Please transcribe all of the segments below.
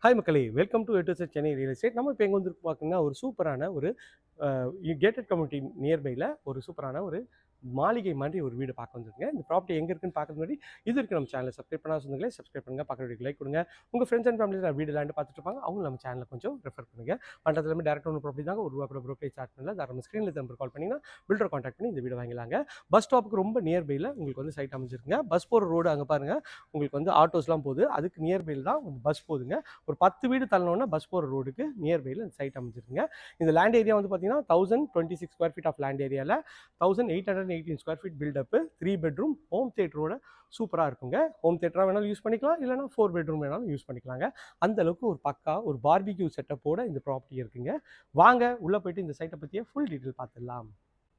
Hi மக்களே, welcome to A to Z Chennai real estate. நம்ம இப்போ எங்கே வந்து பார்க்கணும்னா ஒரு சூப்பரான ஒரு கேட்டட் கம்யூனிட்டி நியர்பையில் ஒரு சூப்பரான ஒரு மாளிகை மாதிரி ஒரு வீடு பார்க்க வந்துருங்க. இந்த ப்ராப்பர்ட்டி எங்கே இருக்குன்னு பார்க்கறது முன்னாடி இது இருக்கு நம்ம சேனலை சப்ஸ்கிரைப் பண்ணால் சொந்தங்களே சப்ஸ்கிரைப் பண்ணுங்கள், பக்கத்து வீட்டுக்கு லைக் கொடுங்க. உங்கள் ஃப்ரெண்ட்ஸ் அண்ட் ஃபேமிலியில் வீடு லேண்டு பார்த்துட்டு இருப்பாங்க, அவங்க நம்ம சேனலை கொஞ்சம் ரெஃபர் பண்ணுங்கள். பண்ணுறது எல்லாமே டேரக்ட் ஒன்று ப்ராப்பர்ட்டி தாங்க, ஒரு ரூபா கூட ப்ரோக்கரேஜ் சார்ஜ் பண்ணல. நம்ம ஸ்க்ரீனில் நம்பர் கால் பண்ணிங்கன்னா பில்டர் கான்டாக்ட் பண்ணி இந்த வீடு வாங்கிலாங்க. பஸ் ஸ்டாப்புக்கு ரொம்ப நியர்பையில் உங்களுக்கு வந்து சைட் அமைஞ்சிருக்குங்க. பஸ் போகிற ரோடு அங்கே பாருங்கள், உங்களுக்கு வந்து ஆட்டோஸ்லாம் போகுது, அதுக்கு நியர்பையில் தான் பஸ் போகுதுங்க. ஒரு 10 வீடு தள்ளனோன்னா பஸ் போகிற ரோடுக்கு நியர்பையில் இந்த சைட் அமைஞ்சிருக்குங்க. இந்த லேண்ட் ஏரியா வந்து பார்த்தீங்கன்னா 1026 ஸ்கொயர் ஃபீட் ஆஃப் லேண்ட் ஏரியாவில் 1818 square feet built up, 3 bedroom home தியேட்டரோட சூப்பராக இருக்குங்க. ஹோம் தியேட்டராக வேணாலும் யூஸ் பண்ணிக்கலாம், இல்லைனா 4 பெட்ரூம் வேணாலும் யூஸ் பண்ணிக்கலாங்க. அந்த அளவுக்கு ஒரு பக்கா ஒரு பார்பிக்யூ செட்டப்போட இந்த ப்ராப்பர்ட்டி இருக்குங்க. வாங்க உள்ளே போயிட்டு இந்த சைட்டை பற்றிய ஃபுல் டீட்டெயில் பார்த்துடலாம்.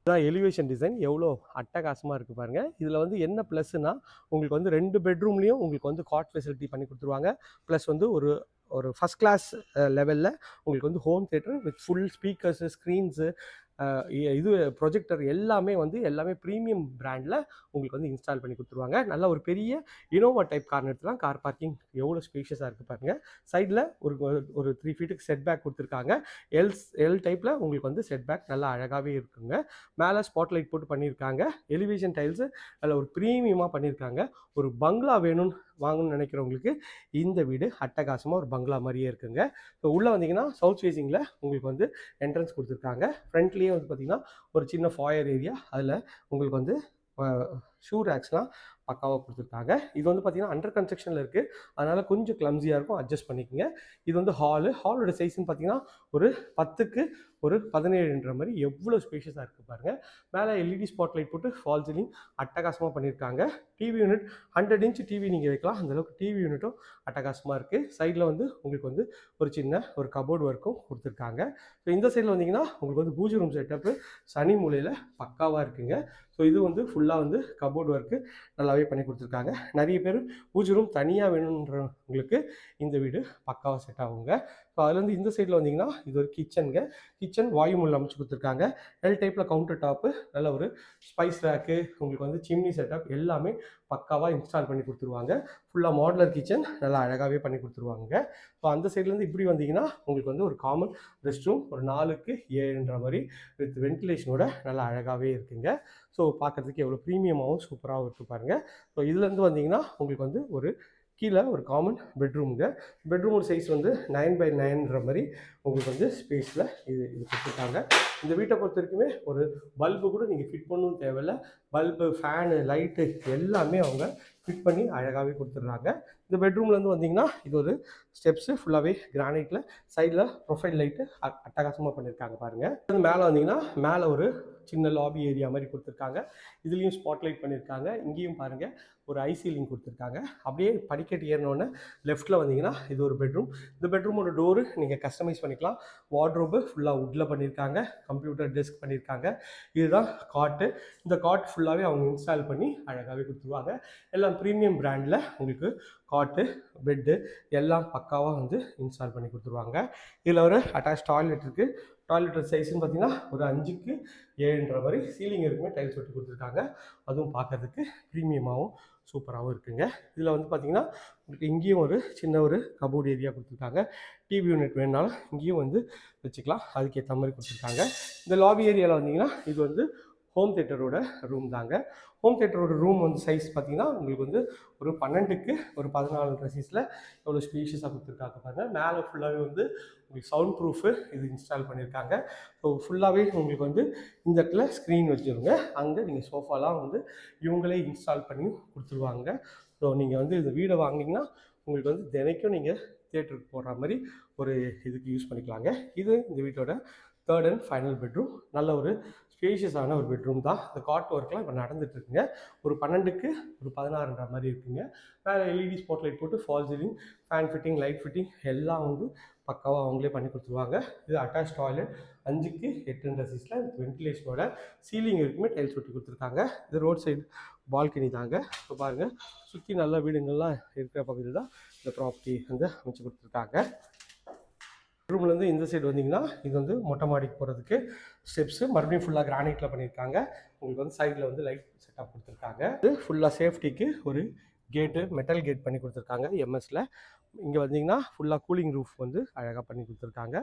இதான் எலிவேஷன் டிசைன் எவ்வளோ அட்டகாசமாக இருக்குது பாருங்கள். இதில் வந்து என்ன ப்ளஸ்னா, உங்களுக்கு வந்து 2 பெட்ரூம்லேயும் உங்களுக்கு வந்து காட் ஃபெசிலிட்டி பண்ணி கொடுத்துருவாங்க. ப்ளஸ் வந்து ஒரு ஃபஸ்ட் கிளாஸ் லெவலில் உங்களுக்கு வந்து home theatre with full speakers, screens, இது ப்ரொஜெக்டர் எல்லாமே ப்ரீமியம் பிராண்டில் உங்களுக்கு வந்து இன்ஸ்டால் பண்ணி கொடுத்துருவாங்க. நல்ல ஒரு பெரிய இனோவா டைப் கார் எடுத்துலாம். கார் பார்க்கிங் எவ்வளோ ஸ்பேஷியஸாக இருக்குது பாருங்கள். சைடில் ஒரு 3 ஃபீட்டுக்கு செட் பேக் கொடுத்துருக்காங்க. எல் டைப்பில் உங்களுக்கு வந்து செட் பேக் நல்லா அழகாகவே இருக்குங்க. மேலே ஸ்பாட் லைட் போட்டு பண்ணியிருக்காங்க. எலிவேஷன் டைல்ஸு அதில் ஒரு ப்ரீமியமாக பண்ணியிருக்காங்க. ஒரு பங்களா வாங்கணும்னு நினைக்கிறவங்களுக்கு இந்த வீடு அட்டகாசமாக ஒரு பங்களா மாதிரியே இருக்குங்க. ஸோ உள்ளே வந்தீங்கன்னா சவுத் ஃபேஸிங்கில் உங்களுக்கு வந்து என்ட்ரன்ஸ் கொடுத்துருக்காங்க. ஃப்ரண்ட்லேயே வந்து பார்த்திங்கன்னா ஒரு சின்ன ஃபாயர் ஏரியா, அதில் உங்களுக்கு வந்து ஷூ ரேக்ஸ்லாம் பக்காவாக கொடுத்துருக்காங்க. இது வந்து பார்த்திங்கன்னா அண்டர் கன்ஸ்ட்ரக்ஷனில் இருக்குது, அதனால் கொஞ்சம் கிளம்ஸியாக இருக்கும், அட்ஜஸ்ட் பண்ணிக்கோங்க. இது வந்து ஹாலோட சைஸ்ன்னு பார்த்தீங்கன்னா ஒரு 10க்கு ஒரு 17ன்ற மாதிரி எவ்வளோ ஸ்பேஷியஸாக இருக்குது பாருங்கள். மேலே எல்இடி ஸ்பாட் லைட் போட்டு ஃபால் சீலிங் அட்டகாசமாக பண்ணியிருக்காங்க. டிவி யூனிட் 100 இன்ச் டிவி நீங்கள் வைக்கலாம், அந்தளவுக்கு டிவி யூனிட்டும் அட்டகாசமாக இருக்குது. சைடில் வந்து உங்களுக்கு வந்து ஒரு சின்ன ஒரு கபோர்டு ஒர்க்கும் கொடுத்துருக்காங்க. ஸோ இந்த சைடில் வந்தீங்கன்னா உங்களுக்கு வந்து பூஜை ரூம் செட்டப்பு சனி மூலையில் பக்காவாக இருக்குங்க. ஸோ இது வந்து ஃபுல்லாக வந்து கபோர்டு ஒர்க்கு நல்லாவே பண்ணி கொடுத்துருக்காங்க. நிறைய பேர் பூஜை ரூம் தனியாக வேணுன்றவங்களுக்கு இந்த வீடு பக்காவாக செட் ஆகுங்க. ஸோ அதுலேருந்து இந்த சைடில் வந்தீங்கன்னா இது ஒரு கிச்சன் வாயுமுள்ள அமைச்சு கொடுத்துருக்காங்க. எல் டைப்பில் கவுண்டர் டாப்பு, நல்ல ஒரு ஸ்பைஸ் ரேக்கு, உங்களுக்கு வந்து சிம்னி செட்டப் எல்லாமே பக்காவாக இன்ஸ்டால் பண்ணி கொடுத்துருவாங்க. ஃபுல்லாக மாடுலர் கிச்சன் நல்லா அழகாகவே பண்ணி கொடுத்துருவாங்க. ஸோ அந்த சைட்லேருந்து இப்படி வந்தீங்கன்னா உங்களுக்கு வந்து ஒரு காமன் ரெஸ்ட் ரூம் ஒரு 4க்கு 7ன்ற மாதிரி வித் வென்டிலேஷனோட நல்லா அழகாகவே இருக்குங்க. ஸோ பார்க்குறதுக்கு எவ்வளோ ப்ரீமியமாகவும் சூப்பராகவும் இருக்குது பாருங்கள். ஸோ இதுலேருந்து வந்தீங்கன்னா உங்களுக்கு வந்து ஒரு கீழே ஒரு காமன் பெட்ரூமுங்க. பெட்ரூமோட சைஸ் வந்து 9x9ன்ற மாதிரி உங்களுக்கு வந்து ஸ்பேஸில் இது கொடுத்துருக்காங்க. இந்த வீட்டை பொறுத்த வரைக்குமே ஒரு பல்பு கூட நீங்கள் ஃபிட் பண்ணவும் தேவையில்லை. பல்பு, ஃபேனு, லைட்டு எல்லாமே அவங்க ஃபிட் பண்ணி அழகாகவே கொடுத்துட்றாங்க. இந்த பெட்ரூம்லேருந்து வந்தீங்கன்னா இது ஒரு ஸ்டெப்ஸு ஃபுல்லாகவே கிரானைட்டில், சைடில் ப்ரொஃபைல் லைட்டு அட்டகாசமாக பண்ணியிருக்காங்க பாருங்கள். அது மேலே வந்தீங்கன்னா மேலே ஒரு சின்ன லாபி ஏரியா மாதிரி கொடுத்துருக்காங்க. இதுலேயும் ஸ்பாட் லைட் பண்ணியிருக்காங்க. இங்கேயும் பாருங்கள் ஒரு ஐசீலிங் கொடுத்துருக்காங்க. அப்படியே படிக்கட்டு ஏறினோடனே லெஃப்ட்டில் வந்தீங்கன்னா இது ஒரு பெட்ரூம். இந்த பெட்ரூமோட டோரு நீங்கள் கஸ்டமைஸ் பண்ணிக்கலாம். வார்ட்ரோபு ஃபுல்லாக வுட்டில் பண்ணியிருக்காங்க. கம்ப்யூட்டர் டெஸ்க் பண்ணியிருக்காங்க. இதுதான் காட்டு. இந்த காட் ஃபுல்லாகவே அவங்க இன்ஸ்டால் பண்ணி அழகாகவே கொடுத்துருவாங்க. எல்லாம் ப்ரீமியம் பிராண்டில் உங்களுக்கு காட்டு, பெட்டு எல்லாம் பக்காவாக வந்து இன்ஸ்டால் பண்ணி கொடுத்துருவாங்க. இதில் ஒரு அட்டாச் டாய்லெட் இருக்குது. டாய்லெட் சைஸ்ன்னு பார்த்தீங்கன்னா ஒரு 5க்கு 7ன்ற மாதிரி சீலிங் இருக்குமே டைல்ஸ் ஒட்டி கொடுத்துருக்காங்க. அதுவும் பார்க்கறதுக்கு ப்ரீமியமாகவும் சூப்பராகவும் இருக்குங்க. இதில் வந்து பார்த்திங்கன்னா உங்களுக்கு இங்கேயும் ஒரு சின்ன ஒரு கபோர்டு ஏரியா கொடுத்துருக்காங்க. டிவி யூனிட் வேணுனாலும் இங்கேயும் வந்து வச்சுக்கலாம், அதுக்கேற்ற மாதிரி கொடுத்துருக்காங்க. இந்த லாபி ஏரியாவில் வந்தீங்கன்னா இது வந்து ஹோம் தியேட்டரோட ரூம் தாங்க. ஹோம் தியேட்டரோட ரூம் வந்து சைஸ் பார்த்திங்கன்னா உங்களுக்கு வந்து ஒரு 12க்கு ஒரு 14ன்ற சைஸில் எவ்வளோ ஸ்பேஷியஸாக கொடுத்துருக்காங்க பாருங்கள். மேலே ஃபுல்லாகவே வந்து உங்களுக்கு சவுண்ட் ப்ரூஃபு இது இன்ஸ்டால் பண்ணியிருக்காங்க. ஸோ ஃபுல்லாகவே உங்களுக்கு வந்து இந்த இடத்துல ஸ்க்ரீன் வச்சுருங்க. அங்கே நீங்கள் சோஃபாலாம் வந்து இவங்களே இன்ஸ்டால் பண்ணி கொடுத்துருவாங்க. ஸோ நீங்கள் வந்து இந்த வீடை வாங்கினீங்கன்னா உங்களுக்கு வந்து தினைக்கும் நீங்கள் தியேட்டருக்கு போடுற மாதிரி ஒரு இதுக்கு யூஸ் பண்ணிக்கலாங்க. இது இந்த வீட்டோட 3rd அண்ட் ஃபைனல் பெட்ரூம். நல்ல ஒரு ஸ்பேஷியஸான ஒரு பெட்ரூம் தான். இந்த காட் ஒர்க்லாம் இப்போ நடந்துகிட்ருக்குங்க. ஒரு 12க்கு ஒரு 16ன்ற மாதிரி இருக்குங்க. வேறு எல்இடி ஸ்பாட் லைட் போட்டு fall ceiling, fan fitting, light fitting எல்லாம் வந்து பக்காவாக அவங்களே பண்ணி கொடுத்துருவாங்க. இது அட்டாச் டாய்லெட் 5க்கு 8ன்ற சைஸில் வென்டிலேஷனோட சீலிங் இருக்குமே டைல்ஸ் ஒட்டி கொடுத்துருக்காங்க. இது ரோட் சைடு பால்கனி தாங்க. இப்போ பாருங்கள், சுற்றி நல்ல வீடுங்கள்லாம் இருக்கிற பகுதியில் தான் இந்த ப்ராப்பர்ட்டி வந்து அமைச்சு கொடுத்துருக்காங்க. ரூம்லேருந்து இந்த சைடு வந்தீங்கன்னா இது வந்து மொட்டை மாடிக்கு போகிறதுக்கு ஸ்டெப்ஸு மறுபடியும் ஃபுல்லாக கிரானைட்டில் பண்ணியிருக்காங்க. உங்களுக்கு வந்து சைடில் வந்து லைட் செட்டப் கொடுத்துருக்காங்க. இது ஃபுல்லாக சேஃப்டிக்கு ஒரு கேட்டு மெட்டல் கேட் பண்ணி கொடுத்துருக்காங்க எம்எஸ்ல. இங்கே வந்தீங்கன்னா ஃபுல்லாக கூலிங் ரூஃப் வந்து அழகாக பண்ணி கொடுத்துருக்காங்க.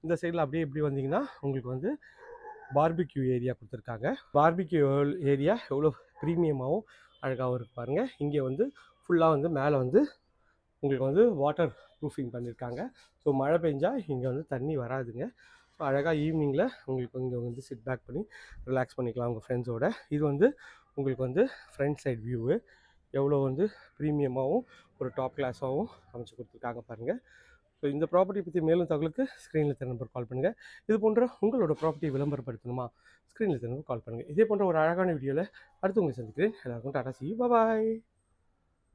இந்த சைடில் அப்படியே இப்படி வந்தீங்கன்னா உங்களுக்கு வந்து பார்பிக்யூ ஏரியா கொடுத்துருக்காங்க. பார்பிக்யூ ஏரியா எவ்வளோ ப்ரீமியமாகவும் அழகாகவும் இருக்கு பாருங்கள். இங்கே வந்து ஃபுல்லாக வந்து மேலே வந்து உங்களுக்கு வந்து வாட்டர் ப்ரூஃபிங் பண்ணியிருக்காங்க. ஸோ மழை பெஞ்சால் இங்கே வந்து தண்ணி வராதுங்க. ஸோ அழகாக ஈவினிங்கில் உங்களுக்கு இங்கே வந்து சிட் பேக் பண்ணி ரிலாக்ஸ் பண்ணிக்கலாம் உங்கள் ஃப்ரெண்ட்ஸோட. இது வந்து உங்களுக்கு வந்து ஃப்ரண்ட் சைட் வியூவு எவ்வளோ வந்து ப்ரீமியமாகவும் ஒரு டாப் கிளாஸாகவும் அமைச்சு கொடுத்துருக்காங்க பாருங்கள். ஸோ இந்த ப்ராப்பர்ட்டி பற்றி மேலும் தகவலுக்கு ஸ்க்ரீனில் தெரிய நம்பர் கால் பண்ணுங்கள். இது போன்ற உங்களோட ப்ராப்பர்ட்டி விளம்பரப்படுத்தணுமா, ஸ்க்ரீனில் தெரிய நம்பர் கால் பண்ணுங்கள். இதே போன்ற ஒரு அழகான வீடியோவில் அடுத்து உங்களை சந்திக்கிறேன். எல்லாருக்கும் டாடா, சி யூ, பாய்.